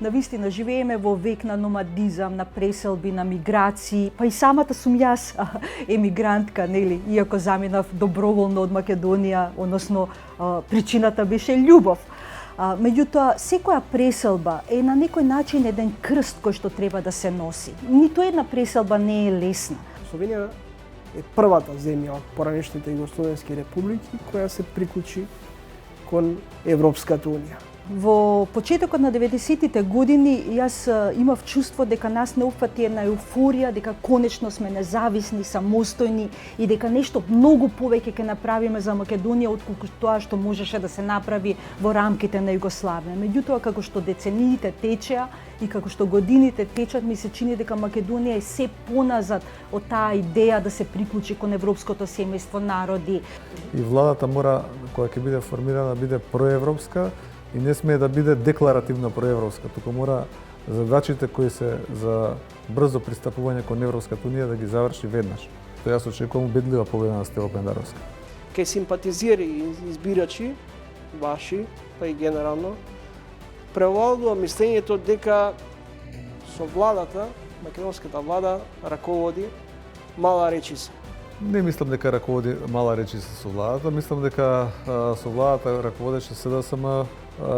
Навистина живееме во век на номадизам, на преселби, на миграции, па и самата сум јас емигрантка, нели, иако заминав доброволно од Македонија, односно причината беше љубов. Меѓутоа, секоја преселба е на некој начин еден крст кој што треба да се носи. Ниту една преселба не е лесна. Словенија е првата земја од поранешните југословенски републики која се приклучи кон Европската унија. Во почетокот на 90-тите години јас имав чувство дека нас не упфати една еуфорија, дека конечно сме независни, самостојни и дека нешто многу повеќе ќе направиме за Македонија отколку тоа што можеше да се направи во рамките на Југославија. Меѓутоа, како што децениите течеа и како што годините течат, ми се чини дека Македонија е се поназад од таа идеја да се приклучи кон европското семејство народи. И владата мора, која ќе биде формирана, да биде проевропска и не смее да биде декларативно проевропска, туку мора задачите кои се за брзо пристапување кон Европската унија да ги заврши веднаш. Тоа јас очекувам убедлива победа на Стево Пендаровски. Кај симпатизери и избирачи ваши, па и генерално, превладува мислењето дека со владата, македонската влада раководи мала речиса. Не мислам дека раководи мала речиса со владата, мислам дека со владата раководеше СДСМ,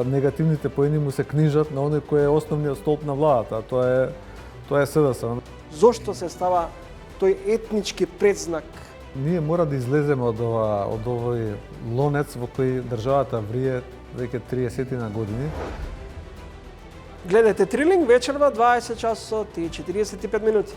негативните поени му се книжат на оној кој е основниот столб на владата, а тоа е СДСМ. Зошто се става тој етнички предзнак? Ние мора да излеземе од овој лонец во кој државата врие веќе 30 на години. Гледате Трилинг вечерва 20 часот и 45 минути.